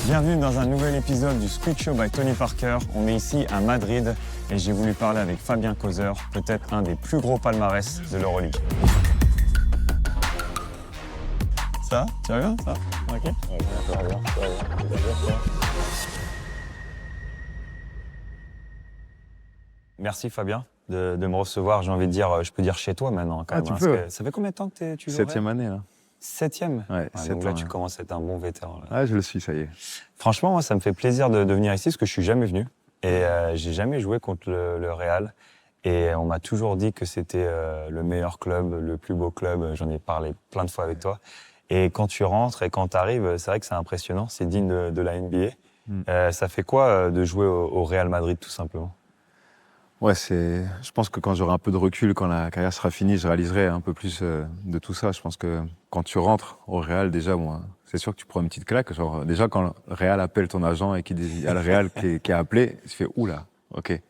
Bienvenue dans un nouvel épisode du Squid Show by Tony Parker. On est ici à Madrid et j'ai voulu parler avec Fabien Causeur, peut-être un des plus gros palmarès de l'Euroleague. Ça va? Tu vas bien? Ça va? Ok. Ça va bien. Merci Fabien de me recevoir, j'ai envie de dire, je peux dire chez toi maintenant quand même. Tu peux. Ça fait combien de temps que tu joues? 7e année là. 7e? Ouais, Donc là tu commences à être un bon vétéran. Là. Ah, je le suis, ça y est. Franchement, moi ça me fait plaisir de venir ici parce que je suis jamais venu et j'ai jamais joué contre le Real. Et on m'a toujours dit que c'était le meilleur club, le plus beau club. J'en ai parlé plein de fois avec toi. Et quand tu rentres et quand tu arrives, c'est vrai que c'est impressionnant, c'est digne de la NBA. Ça fait quoi de jouer au Real Madrid tout simplement? Ouais, je pense que quand j'aurai un peu de recul, quand la carrière sera finie, je réaliserai un peu plus de tout ça. Je pense que quand tu rentres au Real, déjà, moi, c'est sûr que tu prends une petite claque. Genre, déjà, quand le Real appelle ton agent et qu'il dit, il y a le Real qui a appelé, tu fais oula, ok.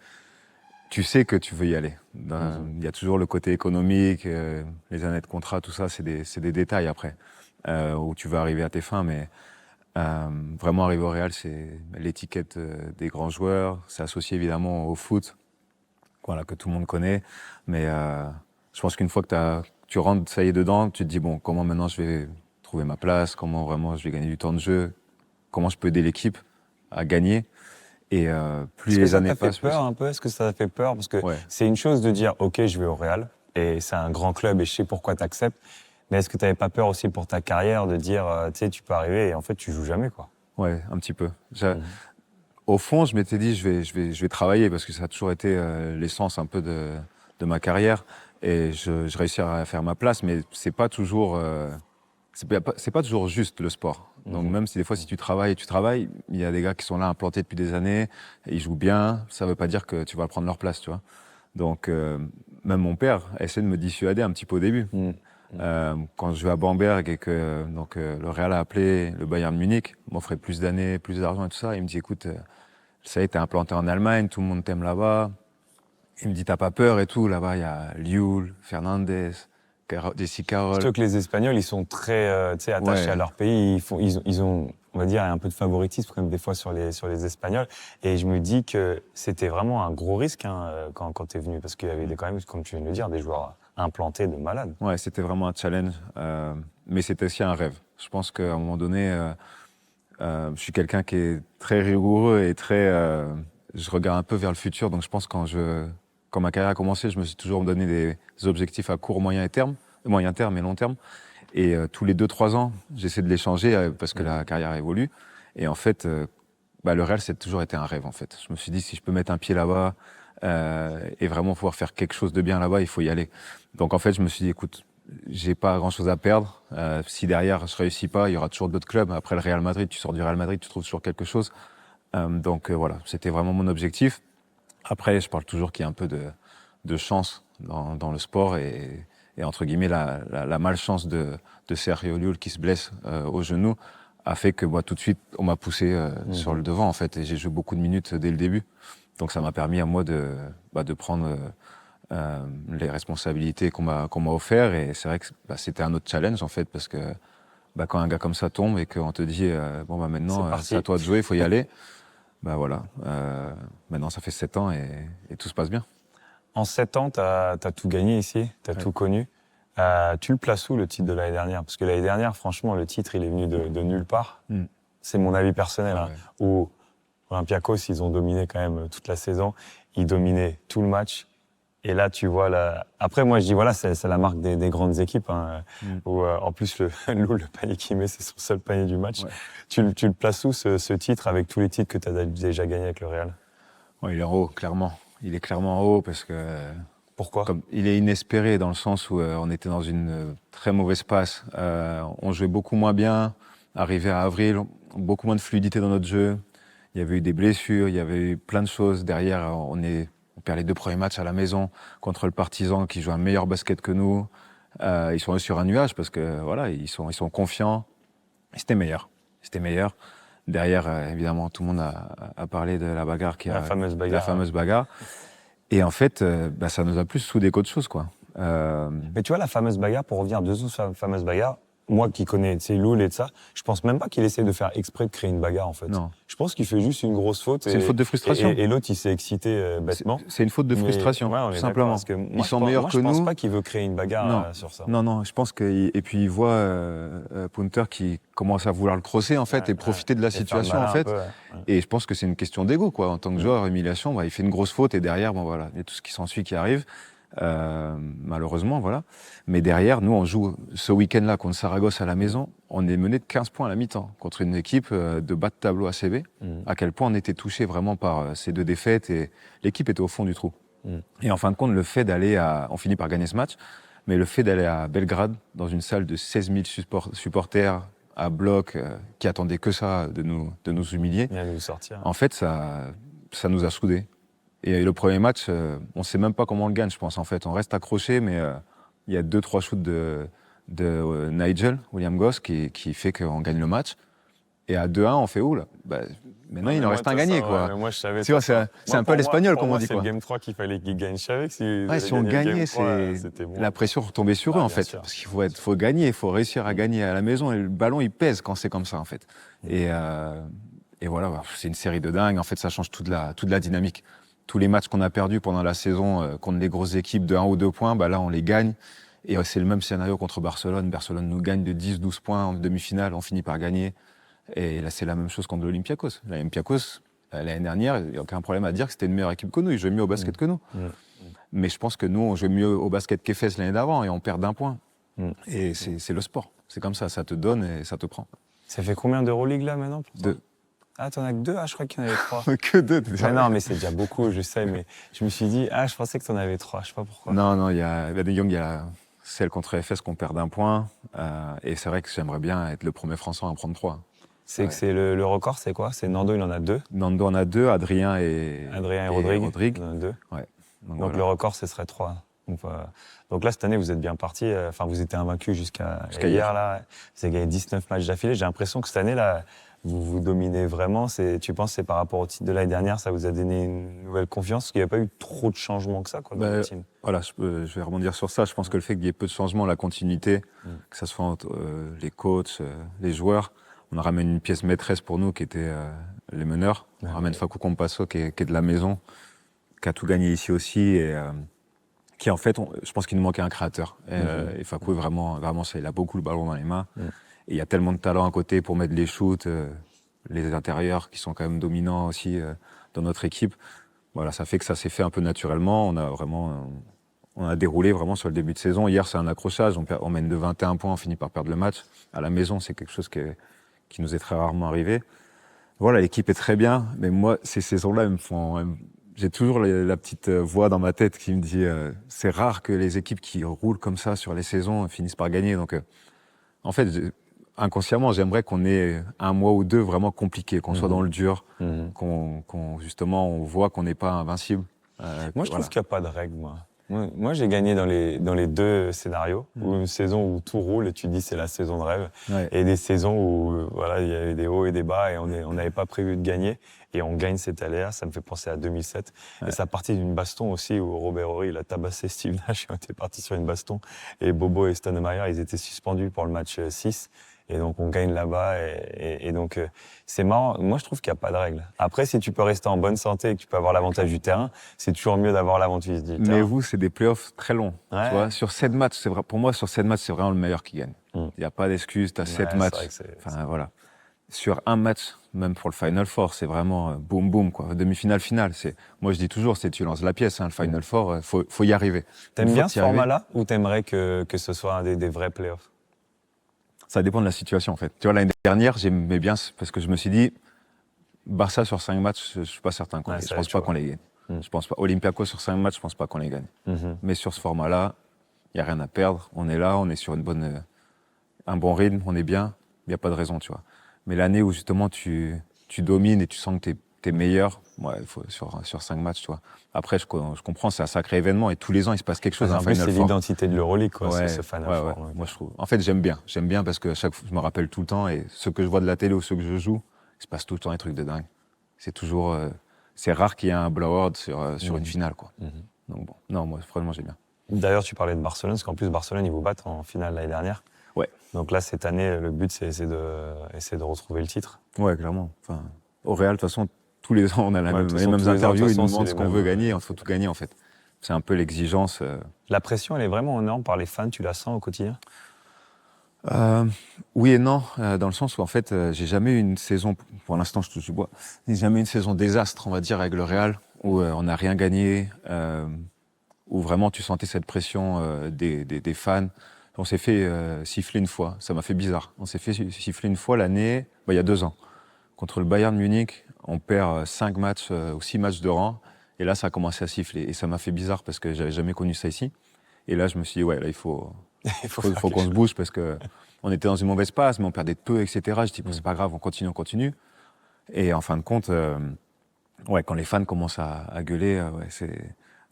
Tu sais que tu veux y aller. Il y a toujours le côté économique, les années de contrat, tout ça, c'est des détails après, où tu vas arriver à tes fins, mais vraiment arriver au Real, c'est l'étiquette des grands joueurs, c'est associé évidemment au foot, voilà, que tout le monde connaît, mais je pense qu'une fois que tu rentres, ça y est, dedans, tu te dis, bon, comment maintenant je vais trouver ma place, comment vraiment je vais gagner du temps de jeu, comment je peux aider l'équipe à gagner. Et plus les années passent... Est-ce que ça t'a fait peur un peu? Est-ce que ça t'a fait peur? Parce que c'est une chose de dire, ok, je vais au Real, et c'est un grand club et je sais pourquoi tu acceptes, mais est-ce que tu n'avais pas peur aussi pour ta carrière de dire, tu sais, tu peux arriver et en fait tu joues jamais, quoi? Ouais, un petit peu. Au fond, je m'étais dit, je vais travailler parce que ça a toujours été l'essence un peu de ma carrière et je réussirai à faire ma place, mais c'est pas toujours, c'est pas toujours juste le sport. Donc même si des fois, si tu travailles, il y a des gars qui sont là implantés depuis des années, et ils jouent bien, ça veut pas dire que tu vas prendre leur place, tu vois. Donc même mon père essaie de me dissuader un petit peu au début. Quand je vais à Bamberg et que le Real a appelé le Bayern Munich, m'offrait plus d'années, plus d'argent et tout ça, il me dit, écoute, ça y est, t'es implanté en Allemagne, tout le monde t'aime là-bas. Il me dit, t'as pas peur et tout. Là-bas, il y a Llull, Fernandez, Jesse Carroll. Surtout que les Espagnols, ils sont très attachés à leur pays. Ils ont, on va dire, un peu de favoritisme quand même des fois sur les Espagnols. Et je me dis que c'était vraiment un gros risque quand t'es venu. Parce qu'il y avait quand même, comme tu viens de le dire, des joueurs implantés de malades. Ouais, c'était vraiment un challenge. Mais c'était aussi un rêve. Je pense qu'à un moment donné... je suis quelqu'un qui est très rigoureux et je regarde un peu vers le futur. Donc je pense que quand ma carrière a commencé, je me suis toujours donné des objectifs à court, moyen terme et long terme. Et tous les 2-3 ans, j'essaie de les changer parce que la carrière évolue. Et en fait, le Real, c'est toujours été un rêve en fait. Je me suis dit, si je peux mettre un pied là-bas et vraiment pouvoir faire quelque chose de bien là-bas, il faut y aller. Donc en fait, je me suis dit, écoute, j'ai pas grand-chose à perdre. Si derrière je réussis pas, il y aura toujours d'autres clubs. Après le Real Madrid, tu sors du Real Madrid, tu trouves toujours quelque chose. Voilà, c'était vraiment mon objectif. Après, je parle toujours qu'il y a un peu de chance dans le sport et entre guillemets la malchance de Sergio Llull qui se blesse au genou a fait que tout de suite on m'a poussé sur le devant en fait et j'ai joué beaucoup de minutes dès le début. Donc ça m'a permis à moi de prendre les responsabilités qu'on m'a offert et c'est vrai que c'était un autre challenge en fait parce que quand un gars comme ça tombe et qu'on te dit maintenant c'est à toi de jouer, il faut y aller, voilà, maintenant ça fait 7 ans et tout se passe bien. En 7 ans, t'as tout gagné ici, t'as tout connu. Tu le places où le titre de l'année dernière? Parce que l'année dernière, franchement, le titre il est venu de nulle part. C'est mon avis personnel, où Olympiakos, ils ont dominé quand même toute la saison, ils dominaient tout le match. Et là, tu vois, après, moi, je dis, voilà, c'est la marque des grandes équipes, où, en plus, le panier qu'il met, c'est son seul panier du match. Ouais. Tu le places où, ce titre, avec tous les titres que tu as déjà gagnés avec le Real? Ouais, il est en haut, clairement. Il est clairement en haut parce que... Pourquoi? Il est inespéré dans le sens où on était dans une très mauvaise passe. On jouait beaucoup moins bien. Arrivé à avril, beaucoup moins de fluidité dans notre jeu. Il y avait eu des blessures, il y avait eu plein de choses. Derrière, on perd les 2 premiers matchs à la maison contre le Partizan qui joue un meilleur basket que nous. Ils sont sur un nuage parce que voilà, ils sont confiants. C'était meilleur. Derrière, évidemment, tout le monde a parlé de la bagarre la fameuse bagarre. Et en fait, ça nous a plus soudés qu'autre chose, quoi. Mais tu vois, la fameuse bagarre, pour revenir sur la fameuse bagarre, moi qui connais Loul et de ça, je pense même pas qu'il essaie de faire exprès de créer une bagarre en fait. Non. Je pense qu'il fait juste une grosse faute. C'est une faute de frustration. Et l'autre il s'est excité bêtement. C'est une faute de frustration, tout simplement. Parce que ils sont meilleurs que nous. Je pense pas qu'il veut créer une bagarre sur ça. Non, je pense que et puis il voit Punter qui commence à vouloir le crosser en fait et profiter de la situation en fait. Et je pense que c'est une question d'ego quoi. En tant que joueur, humiliation, il fait une grosse faute et derrière, bon voilà, il y a tout ce qui s'ensuit qui arrive. Malheureusement, voilà. Mais derrière, nous, on joue ce week-end-là contre Saragosse à la maison. On est mené de 15 points à la mi-temps contre une équipe de bas de tableau ACB. À quel point on était touché vraiment par ces 2 défaites et l'équipe était au fond du trou. Et en fin de compte, le fait d'aller on finit par gagner ce match, mais le fait d'aller à Belgrade, dans une salle de 16 000 supporters à bloc, qui attendaient que ça de nous humilier, nous sortir. En fait, ça nous a soudés. Et le premier match, on ne sait même pas comment on le gagne, je pense. En fait, on reste accroché, mais il y a 2-3 shoots de Nigel, William Goss, qui fait qu'on gagne le match. Et à 2-1, on fait où là maintenant, il en reste un gagné, quoi. Ouais, moi, je savais tu vois, c'est un peu l'espagnol, comme on dit. C'est le Game 3 qu'il fallait qu'il gagne Chavec. Si on gagnait, la pression retombait sur eux, en fait. Sûr. Parce qu'il faut gagner, il faut réussir à gagner à la maison. Et le ballon, il pèse quand c'est comme ça, en fait. Et voilà, c'est une série de dingues. En fait, ça change toute la dynamique. Tous les matchs qu'on a perdus pendant la saison contre les grosses équipes de 1 ou 2 points, là, on les gagne. Et c'est le même scénario contre Barcelone. Barcelone nous gagne de 10-12 points en demi-finale, on finit par gagner. Et là, c'est la même chose contre l'Olympiakos. L'Olympiakos, l'année dernière, il n'y a aucun problème à dire que c'était une meilleure équipe que nous. Ils jouaient mieux au basket que nous. Mais je pense que nous, on jouait mieux au basket qu'Efes l'année d'avant et on perd d'1 point. Et c'est le sport. C'est comme ça te donne et ça te prend. Ça fait combien d'Euroleague là maintenant 2. Ah, t'en as que 2 ? Ah, je crois qu'il y en avait 3. Que 2 non, mais c'est déjà beaucoup, je sais, mais je me suis dit, je pensais que t'en avais 3, je sais pas pourquoi. Non, il y a Young, il y a celle contre Efes qu'on perd d'1 point. Et c'est vrai que j'aimerais bien être le premier Français à en prendre 3. C'est que c'est le record, c'est quoi ? C'est Nando, il en a 2. Nando en a 2, Adrien et Rodrigue. Il en a 2. Ouais. Donc voilà. Le record, ce serait 3. Donc là, cette année, vous êtes bien parti. Enfin, vous étiez invaincu jusqu'à hier. Là. Vous avez gagné 19 matchs d'affilée. J'ai l'impression que cette année, là, vous dominez vraiment. Tu penses que c'est par rapport au titre de l'année dernière, ça vous a donné une nouvelle confiance ? Parce qu'il n'y a pas eu trop de changements que ça dans le team. Voilà, je vais rebondir sur ça. Je pense que le fait qu'il y ait peu de changements, la continuité, que ce soit entre les coachs, les joueurs, on ramène une pièce maîtresse pour nous qui était les meneurs. On ramène Fakou Campasso qui est de la maison, qui a tout gagné ici aussi et qui en fait, je pense qu'il nous manquait un créateur. Et Fakou est vraiment ça. Il a beaucoup le ballon dans les mains. Et il y a tellement de talent à côté pour mettre les shoots, les intérieurs qui sont quand même dominants aussi dans notre équipe. Voilà, ça fait que ça s'est fait un peu naturellement. On a déroulé vraiment sur le début de saison. Hier, c'est un accrochage. On mène de 21 points, on finit par perdre le match. À la maison, c'est quelque chose qui nous est très rarement arrivé. Voilà, l'équipe est très bien. Mais moi, ces saisons-là, j'ai toujours la petite voix dans ma tête qui me dit c'est rare que les équipes qui roulent comme ça sur les saisons finissent par gagner. Donc, en fait, inconsciemment, j'aimerais qu'on ait 1 mois ou 2 vraiment compliqués, qu'on soit dans le dur, qu'on justement, on voit qu'on n'est pas invincible. Moi, je trouve qu'il n'y a pas de règle, Moi, j'ai gagné dans les 2 scénarios, où une saison où tout roule et tu dis c'est la saison de rêve, et des saisons où il y avait des hauts et des bas et on n'avait pas prévu de gagner et on gagne cette année-là. Ça me fait penser à 2007. Et ça partit d'une baston aussi où Robert Horry, il a tabassé Steve Nash, on était partis sur une baston et Bobo et Stoudemire, ils étaient suspendus pour le match 6. Et donc, on gagne là-bas. Et donc, c'est marrant. Moi, je trouve qu'il n'y a pas de règle. Après, si tu peux rester en bonne santé et que tu peux avoir l'avantage du terrain, c'est toujours mieux d'avoir l'avantage du terrain. Mais vous, c'est des playoffs très longs. Tu vois, sur 7 matchs, c'est vrai, pour moi, sur 7 matchs, c'est vraiment le meilleur qui gagne. Il n'y a pas d'excuse. Tu as 7 matchs. Voilà. Sur un match, même pour le Final Four, c'est vraiment boum, boum, quoi. Demi-finale, finale. Moi, je dis toujours, tu lances la pièce, le Final Four, faut y arriver. T'aimes bien ce format-là ou t'aimerais que ce soit des vrais playoffs ? Ça dépend de la situation, en fait. Tu vois, l'année dernière, j'aimais bien parce que je me suis dit, Barça sur 5 matchs, je suis pas certain qu'on je pense pas qu'on les gagne. Je pense pas. Olympiakos sur 5 matchs, je pense pas qu'on les gagne. Mais sur ce format-là, il y a rien à perdre. On est là, on est sur un bon rythme, on est bien. Il y a pas de raison, tu vois. Mais l'année où justement tu domines et tu sens que t'es meilleur, sur 5 matchs, tu vois. Après, je comprends, c'est un sacré événement et tous les ans, il se passe quelque chose. En plus, c'est l'identité de l'Euroleague, quoi, ce Final Four. Moi, je trouve. En fait, j'aime bien parce que chaque fois, je me rappelle tout le temps et ce que je vois de la télé ou ce que je joue, il se passe tout le temps des trucs de dingue. C'est toujours, c'est rare qu'il y ait un blowout sur une finale, quoi. Donc bon, non, moi, franchement, j'aime bien. D'ailleurs, tu parlais de Barcelone, parce qu'en plus, Barcelone, ils vous battent en finale l'année dernière. Ouais. Donc là, cette année, le but, c'est essayer de retrouver le titre. Ouais, clairement. Enfin, au Real, de toute façon, tous les ans, on a les mêmes tous les interviews, ans, ils nous c'est demandent les ce qu'on mêmes, veut gagner, il faut tout gagner, en fait. C'est un peu l'exigence. La pression, elle est vraiment énorme par les fans, tu la sens au quotidien? Oui et non, dans le sens où en fait, j'ai jamais eu une saison, pour l'instant je touche du bois, j'ai jamais eu une saison désastre, on va dire, avec le Real, où on n'a rien gagné, où vraiment tu sentais cette pression des fans. On s'est fait siffler une fois, ça m'a fait bizarre. On s'est fait siffler une fois l'année, il y a 2 ans, contre le Bayern Munich. On perd 5 matchs ou 6 matchs de rang, et là ça a commencé à siffler. Et ça m'a fait bizarre parce que j'avais jamais connu ça ici. Et là je me suis dit, ouais, là il faut qu'on se bouge parce que on était dans une mauvaise passe, mais on perdait de peu, etc. Je dis, bon, c'est pas grave, on continue. Et en fin de compte, ouais, quand les fans commencent à gueuler, ouais,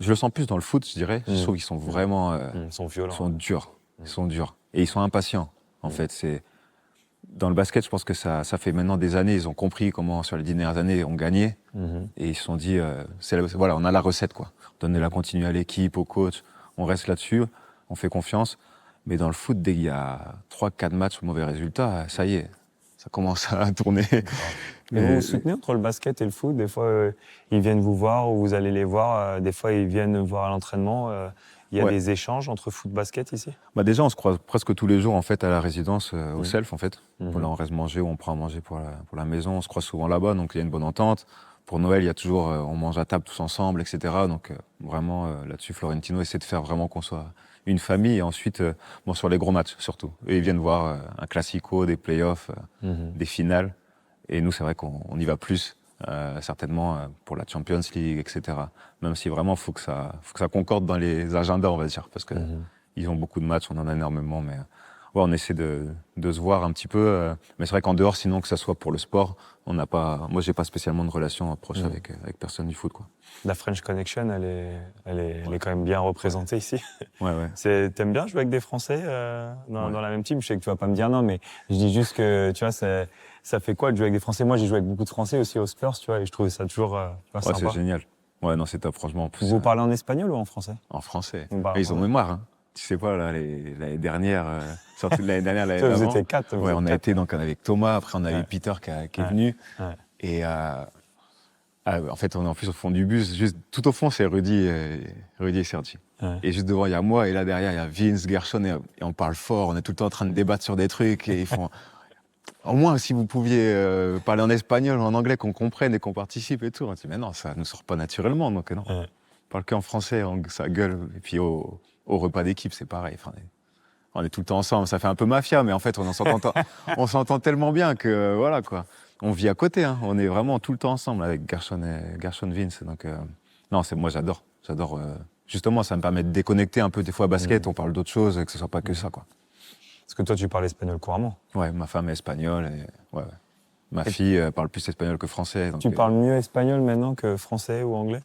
je le sens plus dans le foot, je dirais. Je trouve qu'ils sont vraiment, Ils sont violents. ils sont durs, ils sont durs. Et ils sont impatients, en fait. Dans le basket, je pense que ça fait maintenant des années, ils ont compris comment, sur les dernières années, on gagnait. Et ils se sont dit, voilà, on a la recette, quoi. Donner la continuité à l'équipe, au coach, on reste là-dessus, on fait confiance. Mais dans le foot, dès qu'il y a 3-4 matchs mauvais résultats, ça y est, ça commence à tourner. Et vous vous soutenez entre le basket et le foot? Des fois, ils viennent vous voir ou vous allez les voir. Des fois, ils viennent voir à l'entraînement. Il y a des échanges entre foot-basket ici? Déjà, on se croise presque tous les jours en fait à la résidence, au Self en fait. Là, on reste manger ou on prend à manger pour la maison. On se croise souvent là-bas, donc il y a une bonne entente. Pour Noël, il y a toujours, on mange à table tous ensemble, etc. Donc vraiment là-dessus, Florentino essaie de faire vraiment qu'on soit une famille. Et ensuite, sur les gros matchs surtout. Et ils viennent voir un classico, des playoffs, des finales. Et nous, c'est vrai qu'on y va plus. Certainement pour la Champions League, etc. Même si vraiment faut que ça concorde dans les agendas, on va dire, parce que ils ont beaucoup de matchs, on en a énormément, mais ouais, on essaie de se voir un petit peu. Mais c'est vrai qu'en dehors, sinon que ça soit pour le sport, moi, j'ai pas spécialement de relation proche avec personne du foot, quoi. La French Connection, elle est quand même bien représentée ici. Ouais. T'aimes bien jouer avec des Français dans la même team? Je sais que tu vas pas me dire non, mais je dis juste que tu vois, ça fait quoi de jouer avec des Français? Moi, j'ai joué avec beaucoup de Français aussi aux Spurs, tu vois, et je trouvais ça toujours sympa. C'est génial. Ouais, non, c'est top, franchement. En plus, vous parlez en espagnol ou en français? En français. Et ils ont mémoire, hein. Tu sais pas, là, l'année dernière, surtout l'année dernière, l'année vous d'avant. étiez 4. Ouais, on a été donc avec Thomas, après on avait Peter qui est venu. Ouais. Et en fait, on est en plus au fond du bus. Juste tout au fond, c'est Rudy et Sergi. Ouais. Et juste devant, il y a moi, et là derrière, il y a Vince, Gershon, et on parle fort. On est tout le temps en train de débattre sur des trucs, et ils font. Au moins, si vous pouviez parler en espagnol ou en anglais, qu'on comprenne et qu'on participe et tout. On dit, mais non, ça ne nous sort pas naturellement, donc non. On parle qu'en français, ça gueule. Et puis au repas d'équipe, c'est pareil. Enfin, on est tout le temps ensemble. Ça fait un peu mafia, mais en fait, on s'entend tellement bien que voilà, quoi. On vit à côté, hein. On est vraiment tout le temps ensemble avec Gershon Vince. Donc, non, moi, j'adore. Justement, ça me permet de déconnecter un peu des fois à basket. On parle d'autres choses, que ce soit pas que ça, quoi. Parce que toi, tu parles espagnol couramment. Ouais, ma femme est espagnole. Ouais. Ma fille parle plus espagnol que français. Donc, tu parles mieux espagnol maintenant que français ou anglais?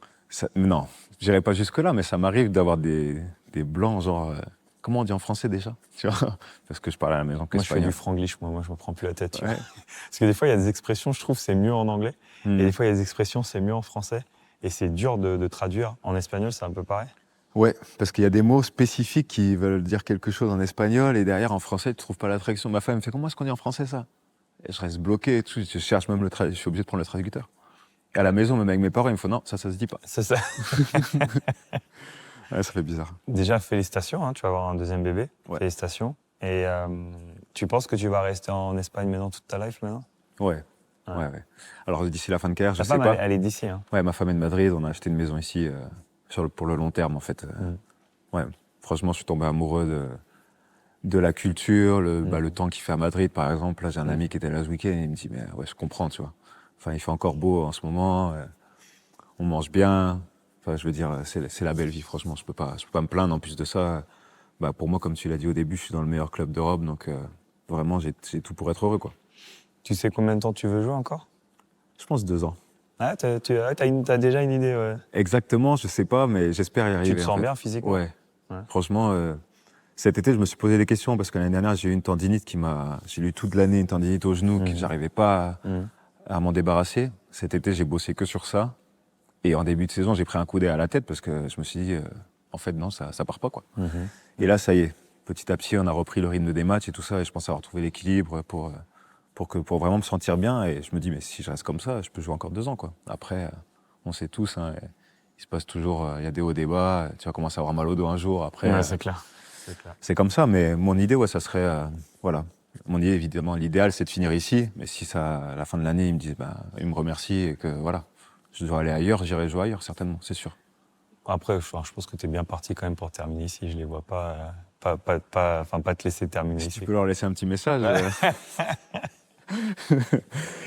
Non, je n'irai pas jusque-là, mais ça m'arrive d'avoir des blancs, genre... comment on dit en français déjà, tu vois? Parce que je parle à la maison qu'espagnol. Moi, je fais du franglish, moi je me prends plus la tête. Tu vois. Parce que des fois, il y a des expressions, je trouve, c'est mieux en anglais. Et des fois, il y a des expressions, c'est mieux en français. Et c'est dur de traduire. En espagnol, c'est un peu pareil. Ouais, parce qu'il y a des mots spécifiques qui veulent dire quelque chose en espagnol et derrière en français, tu trouves pas la traduction. Ma femme me fait, comment est-ce qu'on dit en français ça? Et je reste bloqué et tout. Je cherche même je suis obligé de prendre le traducteur. Et à la maison, même avec mes parents, ils me font, non, ça se dit pas. C'est ça. Ouais, ça fait bizarre. Déjà, félicitations, hein, tu vas avoir un deuxième bébé. Ouais. Félicitations. Et tu penses que tu vas rester en Espagne maintenant toute ta life maintenant? Ouais. Alors d'ici la fin de carrière, je sais pas. pas. Elle est d'ici. Hein. Ouais, ma femme est de Madrid. On a acheté une maison ici pour le long terme en fait. Ouais. Franchement, je suis tombé amoureux de la culture, le temps qu'il fait à Madrid, par exemple. Là, j'ai un ami qui était là ce week-end et il me dit, mais ouais, je comprends, tu vois. Enfin, il fait encore beau en ce moment. On mange bien. Enfin, je veux dire, c'est la belle vie, franchement. Je peux pas me plaindre. En plus de ça, pour moi, comme tu l'as dit au début, je suis dans le meilleur club d'Europe, donc vraiment, j'ai tout pour être heureux, quoi. Tu sais combien de temps tu veux jouer encore? Je pense 2 ans. Ah, t'as déjà une idée, ouais. Exactement, je sais pas, mais j'espère y arriver. Tu te sens bien physiquement? Ouais. Franchement, cet été, je me suis posé des questions parce que l'année dernière, j'ai eu une tendinite j'ai eu toute l'année une tendinite au genou que j'arrivais pas à m'en débarrasser. Cet été, j'ai bossé que sur ça. Et en début de saison, j'ai pris un coup d'œil à la tête parce que je me suis dit, en fait, non, ça part pas, quoi. Et là, ça y est. petit à petit, on a repris le rythme des matchs et tout ça. Et je pense avoir trouvé l'équilibre pour vraiment me sentir bien. Et je me dis, mais si je reste comme ça, je peux jouer encore 2 ans, quoi. Après, on sait tous, hein, il se passe toujours, il y a des hauts, des bas. Tu vas commencer à avoir mal au dos un jour. Après, Ouais, c'est clair. c'est comme ça. Mais mon idée, ouais, ça serait, voilà. Mon idée, évidemment, l'idéal, c'est de finir ici. Mais si ça, à la fin de l'année, ils me disent, ils me remercient et que voilà, je dois aller ailleurs, j'irai jouer ailleurs, certainement, c'est sûr. Après, je pense que tu es bien parti quand même pour terminer ici. Je les vois pas te laisser terminer Si ici. tu peux leur laisser un petit message, ils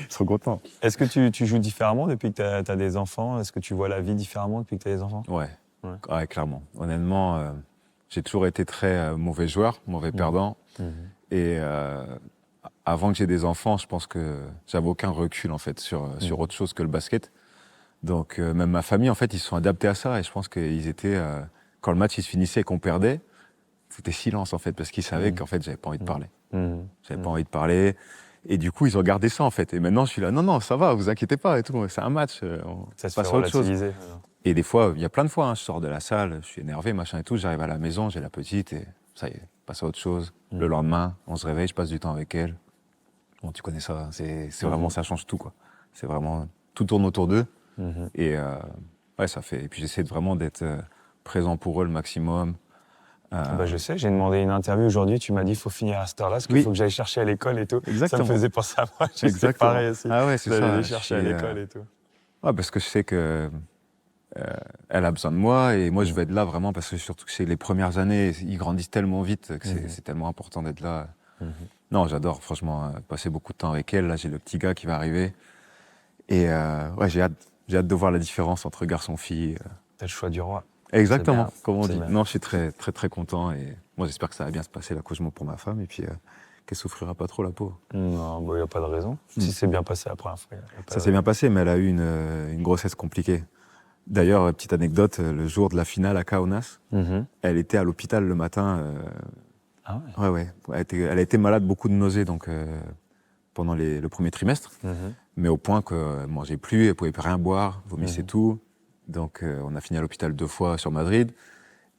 seront contents. Est-ce que tu joues différemment depuis que tu as des enfants? Est-ce que tu vois la vie différemment depuis que tu as des enfants? Ouais, clairement. Honnêtement, j'ai toujours été très mauvais joueur, mauvais perdant. Et avant que j'ai des enfants, je pense que j'avais aucun recul en fait sur autre chose que le basket. Donc même ma famille, en fait, ils se sont adaptés à ça. Et je pense qu'ils étaient, quand le match il se finissait et qu'on perdait, c'était silence en fait, parce qu'ils savaient qu'en fait, j'avais pas envie de parler. J'avais pas envie de parler. Et du coup, ils ont gardé ça en fait. Et maintenant, je suis là, non, ça va, vous inquiétez pas et tout. C'est un match, on passe à autre chose. Et des fois, il y a plein de fois, je sors de la salle, je suis énervé, machin et tout, j'arrive à la maison, j'ai la petite et ça y est, passe à autre chose. Le lendemain, on se réveille, je passe du temps avec elle. Bon, tu connais ça, c'est vraiment, ça change tout, quoi. C'est vraiment, tout tourne autour d'eux. Et ouais, ça fait. Et puis j'essaie vraiment d'être présent pour eux le maximum. Je sais, j'ai demandé une interview aujourd'hui, tu m'as dit il faut finir à cette heure-là, parce qu'il faut que j'aille chercher à l'école et tout. Exactement. Ça me faisait penser à moi, c'est pareil aussi. Ah ouais, c'est ça. D'aller les chercher à l'école et tout. Ouais, parce que je sais que elle a besoin de moi et moi je veux être là vraiment parce que surtout que c'est les premières années, ils grandissent tellement vite que c'est tellement important d'être là. Non, j'adore franchement passer beaucoup de temps avec elle. Là, j'ai le petit gars qui va arriver et ouais, j'ai hâte de voir la différence entre garçon et fille. T'as le choix du roi. Exactement, comme on dit. Bien. Non, je suis très très très content et moi j'espère que ça va bien se passer l'accouchement pour ma femme et puis qu'elle souffrira pas trop la pauvre. Non, il n'y a pas de raison. Si c'est bien passé la première fois. Ça s'est bien passé, mais elle a eu une grossesse compliquée. D'ailleurs, petite anecdote, le jour de la finale à Kaunas, elle était à l'hôpital le matin. Ah ouais. Ouais. Elle a été malade, beaucoup de nausées donc, pendant le premier trimestre, mais au point qu'elle ne mangeait plus, elle ne pouvait plus rien boire, vomissait tout. Donc on a fini à l'hôpital 2 fois sur Madrid.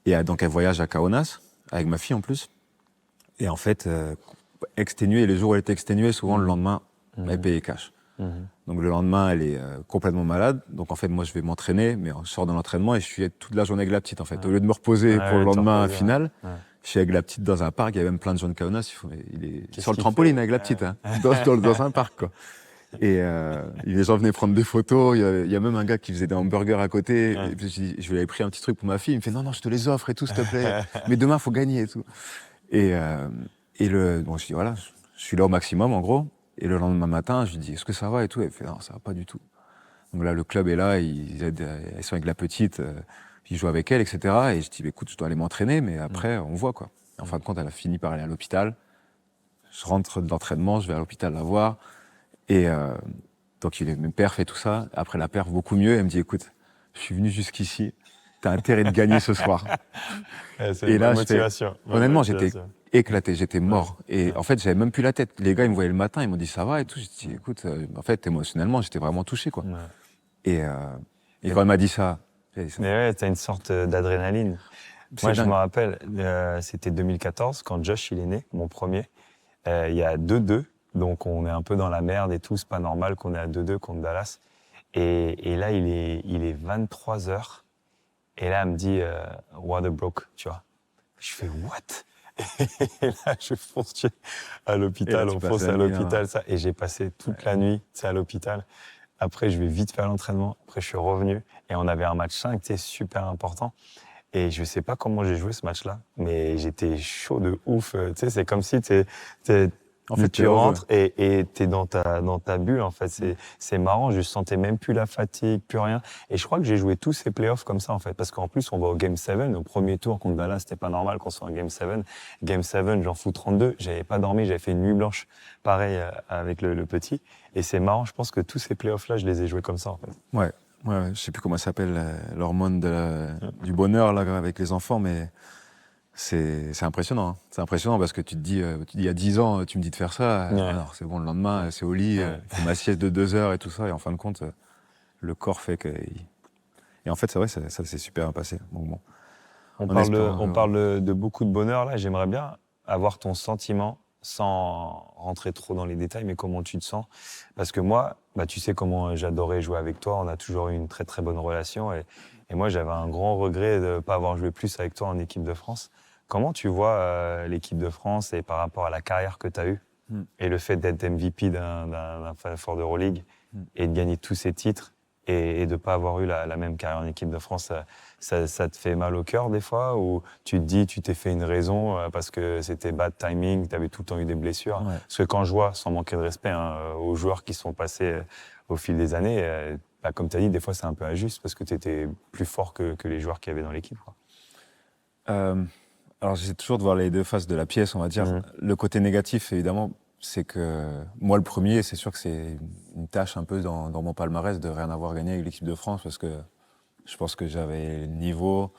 Et donc elle voyage à Kaunas, avec ma fille en plus. Et en fait, exténuée, les jours où elle était exténuée, souvent le lendemain, elle payait cash. Donc le lendemain, elle est complètement malade. Donc en fait, moi, je vais m'entraîner, mais je sors de l'entraînement et je suis toute la journée avec la petite en fait. Au lieu de me reposer pour le lendemain final, je suis avec la petite dans un parc. Il y a même plein de gens de Kaunas. Il est sur le trampoline avec la petite, dans un parc, quoi. Et les gens venaient prendre des photos. Il y a même un gars qui faisait des hamburgers à côté. Et puis, je lui avais pris un petit truc pour ma fille. Il me fait non, je te les offre et tout, s'il te plaît. Mais demain, faut gagner et tout. Bon, je dis voilà, je suis là au maximum en gros. Et le lendemain matin, je lui dis est-ce que ça va et tout. Elle fait non, ça va pas du tout. Donc là, le club est là, ils sont avec la petite, ils jouent avec elle, etc. Et je dis écoute, je dois aller m'entraîner, mais après, on voit quoi. En fin de compte, elle a fini par aller à l'hôpital. Je rentre de l'entraînement, je vais à l'hôpital la voir. Et donc, il est même perf et tout ça. Après la perf, beaucoup mieux. Elle me dit, écoute, je suis venu jusqu'ici. T'as intérêt de gagner ce soir. Et là, motivation. Honnêtement, j'étais éclaté, j'étais mort. Et en fait, j'avais même plus la tête. Les gars, ils me voyaient le matin, ils m'ont dit, ça va et tout. J'ai dit, écoute, en fait, émotionnellement, j'étais vraiment touché, quoi. Et quand elle m'a dit ça, Mais ouais, t'as une sorte d'adrénaline. Moi, je me rappelle, c'était 2014, quand Josh, il est né, mon premier. Il y a 2-2. Donc, on est un peu dans la merde et tout. C'est pas normal qu'on est à 2-2 contre Dallas. Et là, il est 23h. Et là, elle me dit Waterbrook, tu vois. Je fais what? Et là, je fonce à l'hôpital. On fonce à l'hôpital, ça. Et j'ai passé toute la nuit, à l'hôpital. Après, je vais vite faire l'entraînement. Après, je suis revenu. Et on avait un match 5, tu sais, super important. Et je sais pas comment j'ai joué ce match-là, mais j'étais chaud de ouf. Tu sais, c'est comme si en fait, tu rentres et t'es dans ta bulle, en fait. C'est marrant, je sentais même plus la fatigue, plus rien. Et je crois que j'ai joué tous ces playoffs comme ça, en fait. Parce qu'en plus, on va au Game 7. Au premier tour contre Dallas, c'était pas normal qu'on soit en Game 7. Game 7, j'en fous 32. J'avais pas dormi, j'avais fait une nuit blanche. Pareil avec le petit. Et c'est marrant, je pense que tous ces playoffs-là, je les ai joués comme ça, en fait. Ouais, je sais plus comment ça s'appelle, l'hormone du bonheur, là, avec les enfants, mais... C'est impressionnant. C'est impressionnant parce que tu te dis, il y a 10 ans, tu me dis de faire ça. Alors, c'est bon, le lendemain, c'est au lit, je fais ma sieste de 2 heures et tout ça. Et en fin de compte, le corps fait que... Et en fait, c'est vrai, ça s'est super bien passé. Donc, bon. On parle de beaucoup de bonheur là. J'aimerais bien avoir ton sentiment sans rentrer trop dans les détails, mais comment tu te sens. Parce que moi, tu sais comment j'adorais jouer avec toi. On a toujours eu une très très bonne relation. Et moi, j'avais un grand regret de ne pas avoir joué plus avec toi en équipe de France. Comment tu vois l'équipe de France et par rapport à la carrière que tu as eue et le fait d'être MVP d'un Final Four d'Euroleague et de gagner tous ces titres et de ne pas avoir eu la même carrière en équipe de France, ça te fait mal au cœur des fois, ou tu te dis tu t'es fait une raison parce que c'était bad timing, tu avais tout le temps eu des blessures. Ouais. Parce que quand je vois, sans manquer de respect aux joueurs qui sont passés au fil des années, comme tu as dit, des fois c'est un peu injuste parce que tu étais plus fort que les joueurs qu'il y avait dans l'équipe. Alors j'essaie toujours de voir les deux faces de la pièce, on va dire. Le côté négatif, évidemment, c'est que moi, le premier, c'est sûr que c'est une tâche un peu dans mon palmarès de rien avoir gagné avec l'équipe de France, parce que je pense que j'avais le niveau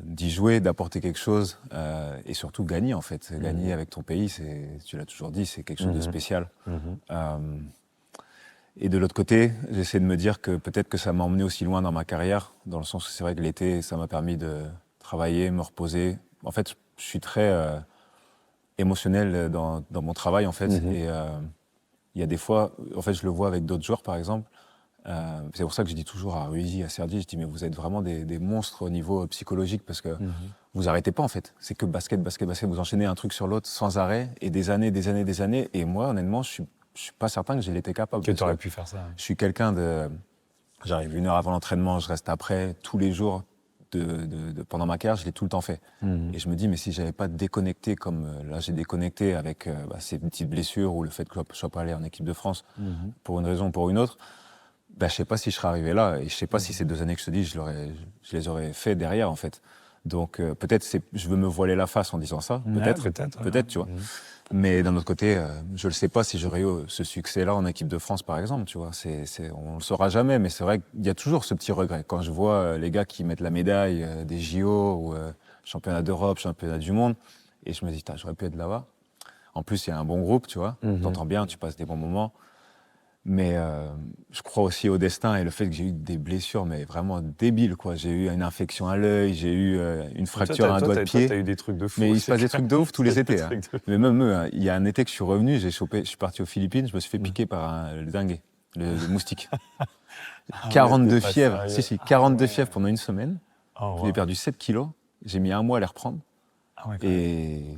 d'y jouer, d'apporter quelque chose, et surtout gagner, en fait. Gagner avec ton pays, tu l'as toujours dit, c'est quelque chose de spécial. Et de l'autre côté, j'essaie de me dire que peut-être que ça m'a emmené aussi loin dans ma carrière, dans le sens où c'est vrai que l'été, ça m'a permis de travailler, me reposer. En fait, je suis très émotionnel dans mon travail, en fait. Et il y a des fois, en fait, je le vois avec d'autres joueurs, par exemple. C'est pour ça que je dis toujours à Ruizy, à Sergi, je dis, mais vous êtes vraiment des monstres au niveau psychologique, parce que vous arrêtez pas, en fait. C'est que basket, basket, basket. Vous enchaînez un truc sur l'autre sans arrêt, et des années, des années, des années. Et moi, honnêtement, je suis pas certain que j'ai été capable. Que tu aurais pu faire ça. Je suis quelqu'un de... J'arrive 1 heure avant l'entraînement, je reste après, tous les jours. Pendant ma carrière, je l'ai tout le temps fait. Et je me dis, mais si j'avais pas déconnecté comme là j'ai déconnecté avec ces petites blessures ou le fait que je sois pas allé en équipe de France pour une raison ou pour une autre, je sais pas si je serais arrivé là, et je sais pas si ces 2 années que je te dis, je les aurais fait derrière, en fait. Donc peut-être je veux me voiler la face en disant ça, peut-être, tu vois. Mais d'un autre côté, je ne sais pas si j'aurais eu ce succès-là en équipe de France, par exemple. Tu vois, on ne le saura jamais, mais c'est vrai qu'il y a toujours ce petit regret. Quand je vois les gars qui mettent la médaille des JO ou championnat d'Europe, championnat du monde, et je me dis, j'aurais pu être là-bas. En plus, il y a un bon groupe, tu vois. T'entends bien, tu passes des bons moments. Mais je crois aussi au destin et le fait que j'ai eu des blessures, mais vraiment débiles, quoi. J'ai eu une infection à l'œil, j'ai eu une fracture à un doigt de pied. Toi, t'as eu des trucs de fou. Mais il se passe des trucs de ouf tous les étés. Hein. Mais même il y a un été que je suis revenu, je suis parti aux Philippines, je me suis fait piquer par le dingue, le moustique. 42 fièvres, 42 fièvres pendant 1 semaine. J'ai perdu 7 kilos, j'ai mis 1 mois à les reprendre. Et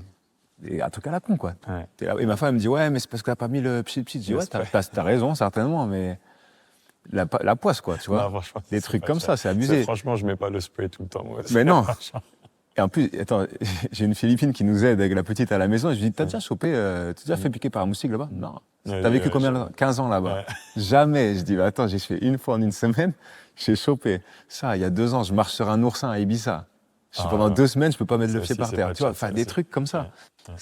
un truc à la con, quoi. Et ma femme elle me dit, ouais, mais c'est parce que t'as pas mis le pchit. Je dis, ouais, t'as raison, certainement, mais la poisse, quoi, tu vois. Non, des trucs comme ça, c'est abusé. Franchement, je mets pas le spray tout le temps, moi. Mais non. Et en plus, attends, j'ai une Philippine qui nous aide avec la petite à la maison, et je lui dis, t'as déjà chopé, t'as déjà fait piquer par un moustique là-bas? Non. T'as vécu combien là-bas? 15 ans là-bas. Jamais. Je dis, bah, attends, j'ai fait 1 fois en 1 semaine, j'ai chopé. Ça, il y a 2 ans, je marche sur un oursin à Ibiza. Pendant 2 semaines, je peux pas mettre le pied par terre. Tu vois, enfin, des trucs comme ça.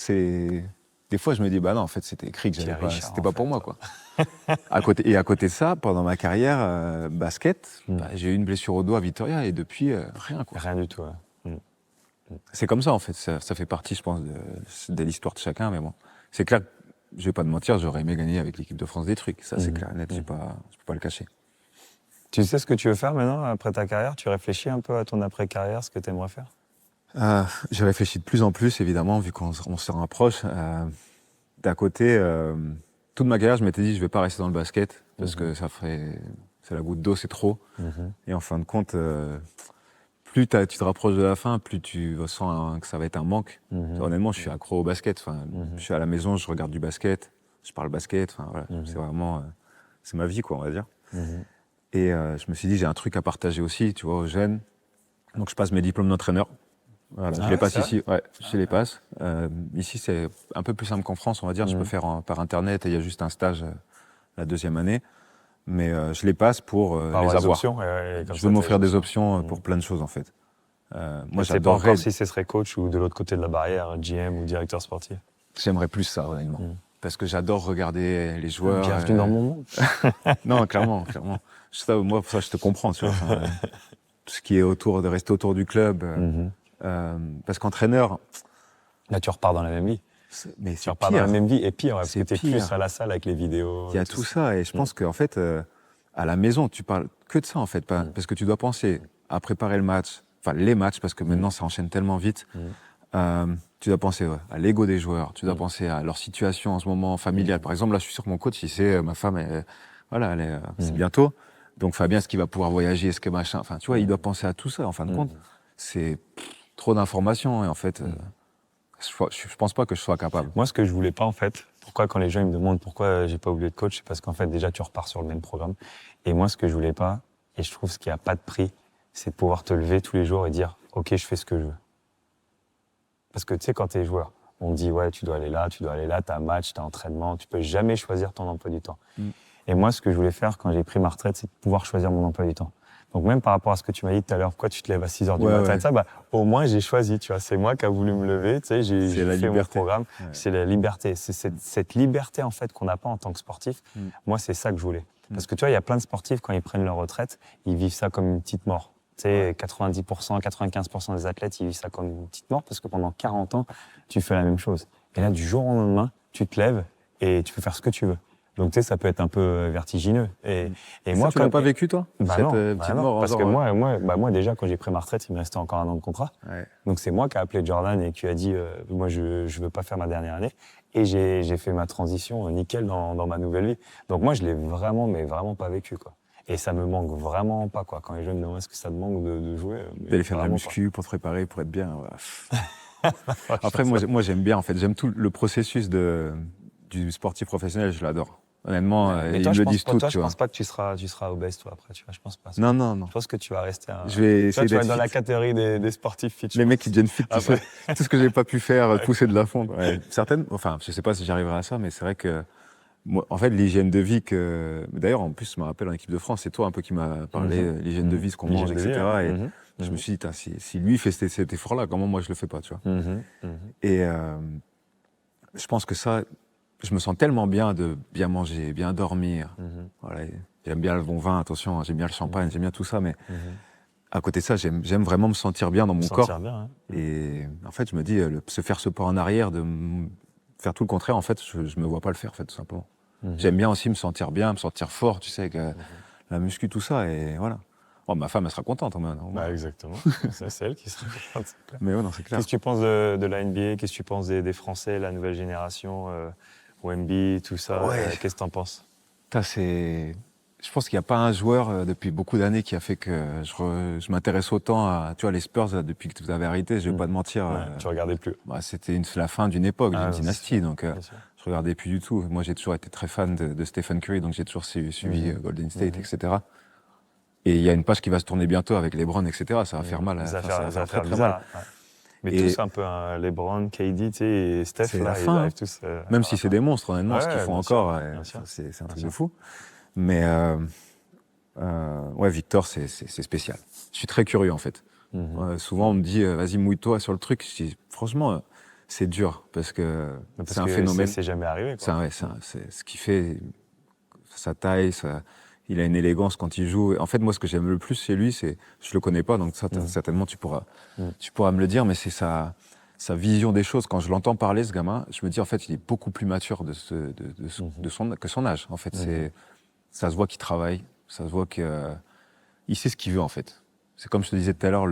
Des fois, je me dis, bah non, en fait, c'était écrit que c'était pas pour moi, quoi. à côté de ça, pendant ma carrière basket, j'ai eu une blessure au doigt à Vitoria et depuis, rien, quoi. Rien du tout, C'est comme ça, en fait. Ça fait partie, je pense, de l'histoire de chacun, mais bon. C'est clair, je vais pas te mentir, j'aurais aimé gagner avec l'équipe de France des trucs. Ça, c'est clair, net, je peux pas le cacher. Tu sais ce que tu veux faire maintenant, après ta carrière? Tu réfléchis un peu à ton après-carrière, ce que tu aimerais faire? Je réfléchis de plus en plus, évidemment, vu qu'on se rapproche. D'un côté, toute ma carrière, je m'étais dit, je vais pas rester dans le basket, parce que c'est la goutte d'eau, c'est trop. Et en fin de compte, plus tu te rapproches de la fin, plus tu sens que ça va être un manque. Honnêtement, je suis accro au basket. Je suis à la maison, je regarde du basket, je parle basket. Voilà, c'est vraiment, c'est ma vie, quoi, on va dire. Et je me suis dit, j'ai un truc à partager aussi, tu vois, aux jeunes. Donc, je passe mes diplômes d'entraîneur. Voilà, je les passe ici. Ouais, je les passe. Ici, c'est un peu plus simple qu'en France, on va dire. Je peux faire par Internet et il y a juste un stage la 2e année. Mais je les passe pour les avoir. Options, je veux m'offrir des options pour plein de choses, en fait. Moi, j'adorerais. Pas encore si ce serait coach ou de l'autre côté de la barrière, GM ou directeur sportif. J'aimerais plus ça, honnêtement. Parce que j'adore regarder les joueurs. Bienvenue dans mon monde. Non, clairement. Moi, pour ça, je te comprends, tu vois. Tout ce qui est de rester autour du club. Parce qu'entraîneur... Là, tu repars dans la même vie. Mais tu repars dans la même vie, et pire, parce que t'es plus à la salle avec les vidéos. Il y a tout ça, et je pense qu'en fait, à la maison, tu parles que de ça, en fait. Parce que tu dois penser à préparer le match, enfin les matchs, parce que maintenant ça enchaîne tellement vite. Tu dois penser à l'ego des joueurs, tu dois penser à leur situation en ce moment familiale. Par exemple, là, je suis sûr que mon coach, il sait, ma femme, c'est bientôt. Donc Fabien, est-ce qu'il va pouvoir voyager, est-ce que machin. Enfin, tu vois, il doit penser à tout ça. En fin de compte, c'est trop d'informations et en fait, je pense pas que je sois capable. Moi, ce que je voulais pas, en fait, pourquoi quand les gens ils me demandent pourquoi j'ai pas voulu être coach, c'est parce qu'en fait, déjà, tu repars sur le même programme. Et moi, ce que je voulais pas, et je trouve ce qui a pas de prix, c'est de pouvoir te lever tous les jours et dire, OK, je fais ce que je veux. Parce que tu sais, quand t'es joueur, on te dit, ouais, tu dois aller là, t'as un match, t'as un entraînement, tu peux jamais choisir ton emploi du temps. Et moi, ce que je voulais faire quand j'ai pris ma retraite, c'est de pouvoir choisir mon emploi du temps. Donc même par rapport à ce que tu m'as dit tout à l'heure, pourquoi tu te lèves à 6h du matin et ça, au moins j'ai choisi, tu vois, c'est moi qui a voulu me lever, tu sais, j'ai fait mon programme, c'est la liberté, c'est cette liberté en fait qu'on n'a pas en tant que sportif. Moi, c'est ça que je voulais. Parce que tu vois, il y a plein de sportifs quand ils prennent leur retraite, ils vivent ça comme une petite mort. Tu sais, 90%, 95% des athlètes, ils vivent ça comme une petite mort parce que pendant 40 ans, tu fais la même chose. Et là, du jour au lendemain, tu te lèves et tu peux faire ce que tu veux. Donc, tu sais, ça peut être un peu vertigineux. Et moi, tu l'as pas vécu, toi, cette petite mort? Parce que moi, déjà, quand j'ai pris ma retraite, il me restait encore 1 an de contrat. Donc, c'est moi qui ai appelé Jordan et qui a dit, moi, je veux pas faire ma dernière année. Et j'ai fait ma transition nickel dans ma nouvelle vie. Donc, moi, je l'ai vraiment, mais vraiment pas vécu, quoi. Et ça me manque vraiment pas, quoi. Quand les jeunes me demandent est-ce que ça te manque de jouer. D'aller faire de la muscu pour te préparer, pour être bien. Après, moi, j'aime bien, en fait. J'aime tout le processus du sportif professionnel, je l'adore. Honnêtement, ils me le disent tout. Je pense pas que tu seras obèse, toi, après, tu vois. Je pense pas. Non. Je pense que tu vas rester je vais essayer tu vas être dans fit. La catégorie des sportifs fit. Les mecs qui deviennent fit, tu sais. Tout ce que j'ai pas pu faire, pousser de la fonte. Certaines, enfin, je sais pas si j'arriverai à ça, mais c'est vrai que, moi, en fait, l'hygiène de vie d'ailleurs, en plus, je me rappelle en équipe de France, c'est toi un peu qui m'a parlé, l'hygiène de vie, ce qu'on mange, etc. Et je me suis dit, si lui fait cet effort-là, comment moi je le fais pas, tu vois. Et je pense que ça, je me sens tellement bien de bien manger, bien dormir. Voilà, j'aime bien le bon vin, attention, j'aime bien le champagne, j'aime bien tout ça, mais à côté de ça, j'aime vraiment me sentir bien dans mon corps. Bien, Et en fait, je me dis, se faire ce pas en arrière, faire tout le contraire, en fait, je me vois pas le faire, en fait, tout simplement. J'aime bien aussi me sentir bien, me sentir fort, tu sais, avec la muscu, tout ça, et voilà. Bon, ma femme, elle sera contente, hein, exactement. C'est elle qui sera contente. Mais ouais, non, c'est clair. Qu'est-ce que tu penses de la NBA? Qu'est-ce que tu penses des Français, la nouvelle génération, Wemby, tout ça? Qu'est-ce que t'en penses? Je pense qu'il n'y a pas un joueur depuis beaucoup d'années qui a fait que je m'intéresse autant à, tu vois, les Spurs depuis que vous avez arrêté, je vais pas te mentir. Tu regardais plus. C'était la fin d'une époque, d'une dynastie, donc je regardais plus du tout. Moi, j'ai toujours été très fan de Stephen Curry, donc j'ai toujours suivi Golden State, etc. Et il y a une page qui va se tourner bientôt avec LeBron, etc. Ça va faire mal. Ça va faire très mal. Mais tous un peu, LeBron, KD, tu sais, et Steph, c'est là, la fin. Ils arrivent tous. Même si c'est des monstres, honnêtement, ce qu'ils font encore, c'est un truc de fou. Mais Victor, c'est spécial. Je suis très curieux, en fait. Souvent, on me dit, vas-y, mouille-toi sur le truc. Je dis, franchement, c'est dur, parce que c'est un phénomène. C'est jamais arrivé, quoi. C'est ce qu'il fait, sa taille, il a une élégance quand il joue. En fait, moi, ce que j'aime le plus chez lui, je le connais pas, donc ça, certainement, tu pourras me le dire, mais c'est sa vision des choses. Quand je l'entends parler, ce gamin, je me dis, en fait, il est beaucoup plus mature que son âge. En fait, ça se voit qu'il travaille, ça se voit qu'il sait ce qu'il veut, en fait. C'est comme je te disais tout à l'heure,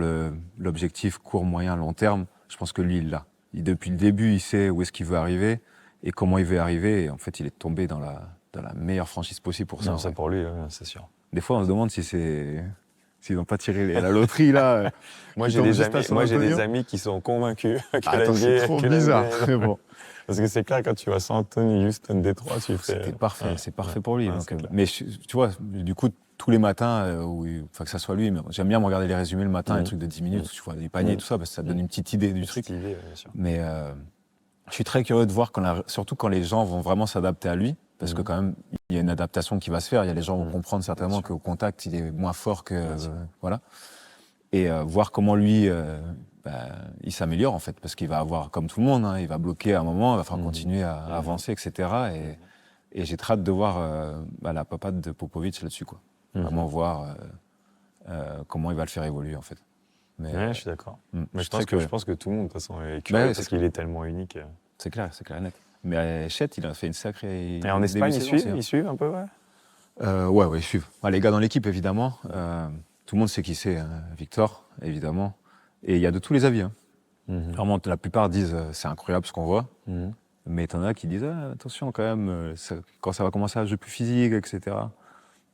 l'objectif court, moyen, long terme, je pense que lui, il l'a. Depuis le début, il sait où est-ce qu'il veut arriver et comment il veut arriver. Et en fait, il est tombé dans la meilleure franchise possible pour ça. Non, c'est pour lui, c'est sûr. Des fois, on se demande s'ils n'ont pas tiré la loterie, là. Moi, j'ai des amis qui sont convacus que c'est trop bizarre. Mais bon. Parce que c'est clair, quand tu vas San Antonio, Houston, Détroit, tu fais... C'était parfait, c'est parfait pour lui. Donc, mais tu vois, du coup, tous les matins, que ça soit lui, mais j'aime bien me regarder les résumés le matin, les trucs de 10 minutes, tu vois, les paniers, tout ça, parce que ça donne une petite idée du truc. Idée, bien sûr. Mais je suis très curieux de voir, surtout quand les gens vont vraiment s'adapter à lui, parce que quand même, il y a une adaptation qui va se faire. Il y a les gens vont comprendre certainement qu'au contact, il est moins fort que... voilà. Et voir comment lui... il s'améliore, en fait, parce qu'il va avoir, comme tout le monde, il va bloquer à un moment, il va falloir continuer à avancer, etc. Et j'ai très hâte de voir la papade de Popovic là-dessus, quoi. Vraiment voir comment il va le faire évoluer, en fait. Mais, je suis d'accord. Mais je pense que tout le monde, de toute façon, est curieux, parce qu'il est tellement unique. C'est clair et net. Mais Chet, il a fait une sacrée... Et en Espagne, ils suivent un peu, ouais, ils suivent. Les gars dans l'équipe, évidemment. tout le monde sait qui c'est, hein, Victor, évidemment. Et il y a de tous les avis. Hein. Vraiment, la plupart disent c'est incroyable ce qu'on voit. Mais t'en as qui disent attention quand même, quand ça va commencer à jouer plus physique, etc.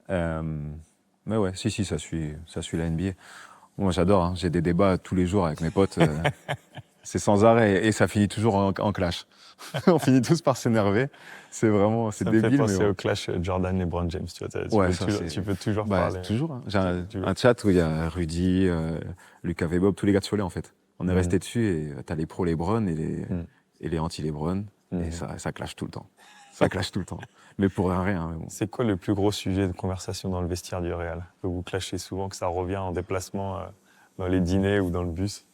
Mais ouais, si, ça suit la NBA. Moi, j'adore. Hein. J'ai des débats tous les jours avec mes potes. C'est sans arrêt et ça finit toujours en clash. On finit tous par s'énerver. C'est vraiment, c'est débile. Ça me fait penser mais au clash Jordan-LeBron James. Tu vois, ouais, tu peux toujours parler. Toujours. Hein. J'ai un chat où il y a Rudy, Lucas Vebob, tous les gars de Cholet en fait. On est restés dessus et t'as les pros LeBron et les anti-LeBron et ça clash tout le temps. Ça clash tout le temps. Mais pour rien. Mais bon. C'est quoi le plus gros sujet de conversation dans le vestiaire du Real? Que vous clashez souvent, que ça revient en déplacement dans les dîners ou dans le bus?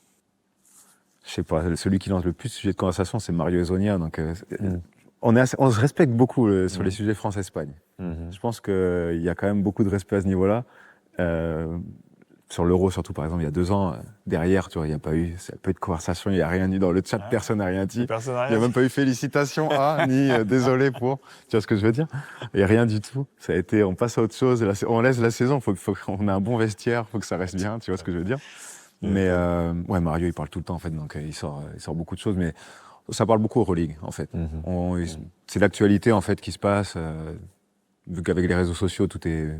Je sais pas, celui qui lance le plus de sujets de conversation, c'est Mario Ezonia. Donc, on se respecte beaucoup sur les sujets France-Espagne. Je pense qu'il y a quand même beaucoup de respect à ce niveau-là. Sur l'Euro, surtout, par exemple, il y a 2 ans, derrière, tu vois, il n'y a pas eu de conversation, il n'y a rien eu dans le chat, personne n'a rien dit. Il n'y a même pas eu félicitations ni désolé pour. Tu vois ce que je veux dire? Il n'y a rien du tout. Ça a été, on passe à autre chose. On laisse la saison, faut qu'on ait un bon vestiaire, faut que ça reste bien, tu vois ce que je veux dire? Mais ouais, Mario, il parle tout le temps en fait, donc il sort beaucoup de choses, mais ça parle beaucoup Euroleague en fait. C'est l'actualité en fait qui se passe, vu qu'avec les réseaux sociaux tout est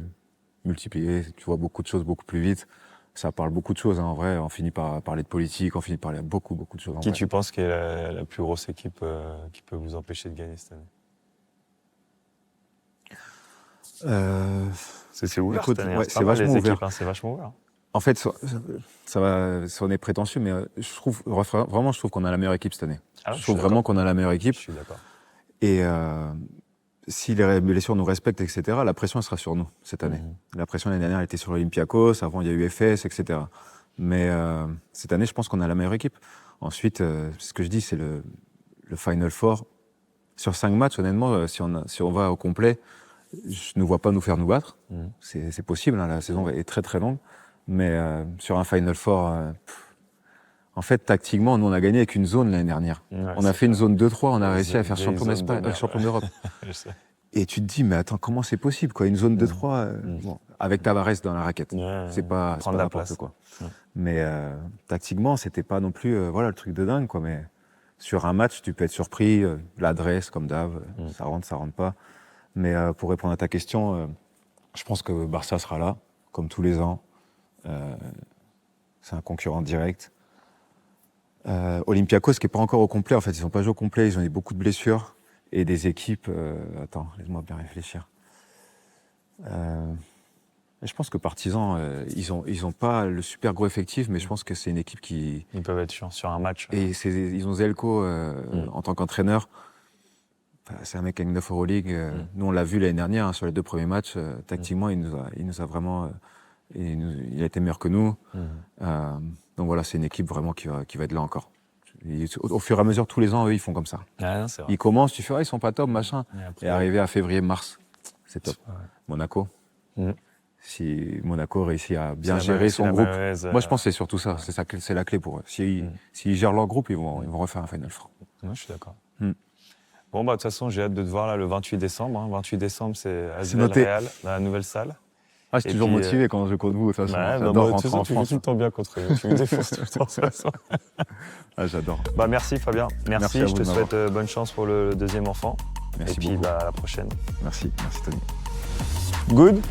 multiplié, tu vois beaucoup de choses beaucoup plus vite. Ça parle beaucoup de choses hein, en vrai. On finit par parler de politique, on finit par parler de beaucoup de choses. Qui tu penses qui est la plus grosse équipe qui peut vous empêcher de gagner cette année? C'est ouvert cette année. Ouais, c'est vachement ouvert. C'est vachement ouvert. En fait, ça va sonner prétentieux, mais je trouve qu'on a la meilleure équipe cette année. Je trouve vraiment qu'on a la meilleure équipe. Je suis d'accord. Et si les blessures nous respectent, etc., la pression elle sera sur nous cette année. La pression l'année dernière elle était sur l'Olympiakos, avant il y a eu FS, etc. Mais cette année, je pense qu'on a la meilleure équipe. Ensuite, ce que je dis, c'est le Final Four. Sur 5 matchs, honnêtement, si on va au complet, je ne vois pas nous faire nous battre. C'est possible, hein, la saison est très très longue. Mais sur un Final Four, en fait, tactiquement, nous, on a gagné avec une zone l'année dernière. Ouais, on a fait une zone 2-3, on a réussi à faire champion d'Europe. Et tu te dis, mais attends, comment c'est possible, quoi? Une zone 2-3, bon, avec Tavares dans la raquette. C'est pas n'importe quoi. Mais tactiquement, c'était pas non plus voilà, le truc de dingue, quoi. Mais sur un match, tu peux être surpris, l'adresse, comme d'hab, ça rentre pas. Mais pour répondre à ta question, je pense que Barça sera là, comme tous les ans. C'est un concurrent direct. Olympiakos qui est pas encore au complet, en fait, ils sont pas joués au complet, ils ont eu beaucoup de blessures et des équipes. Attends, laisse-moi bien réfléchir. Je pense que Partizan, ils ont pas le super gros effectif, mais je pense que c'est une équipe qui. Ils peuvent être chiants sur un match. Et ils ont Zelko en tant qu'entraîneur. C'est un mec avec 9 Euroleague. Nous, on l'a vu l'année dernière hein, sur les 2 premiers matchs. Tactiquement, il nous a vraiment. Il a été meilleur que nous. Donc voilà, c'est une équipe vraiment qui va être là encore. Au fur et à mesure, tous les ans, eux, ils font comme ça. Non, ils commencent, tu fais, ils sont pas top, machin. Et arrivé à février-mars, c'est top. Ouais. Monaco. Si Monaco réussit à bien gérer son groupe. Moi, je pense que c'est surtout ça. C'est la clé pour eux. S'ils gèrent leur groupe, ils vont refaire un Final Four. Moi, je suis d'accord. Bon, bah, de toute façon, j'ai hâte de te voir là, le 28 décembre. Hein. 28 décembre, c'est Asvel Real, dans la nouvelle salle. Ah, je suis toujours motivé quand je compte vous, de toute façon. J'adore rentrer en France. Tu fais tout le temps bien contre eux. Tu me défonces tout le temps, de toute façon. Ah, j'adore. Bah, merci Fabien. Merci je te souhaite bonne chance pour le deuxième enfant. Merci beaucoup. Et puis, bah, à la prochaine. Merci Tony. Good.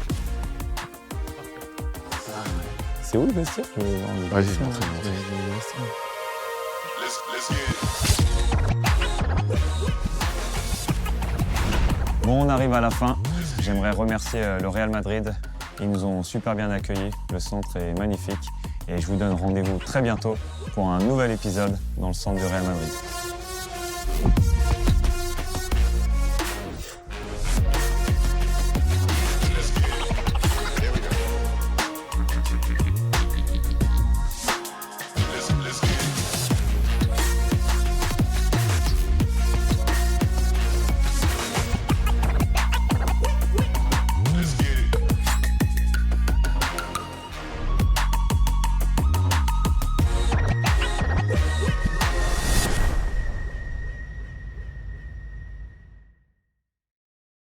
C'est où le vestiaire? Ouais, j'ai montré. Bon, on arrive à la fin. J'aimerais remercier le Real Madrid. Ils nous ont super bien accueillis. Le centre est magnifique. Et je vous donne rendez-vous très bientôt pour un nouvel épisode dans le centre du Real Madrid.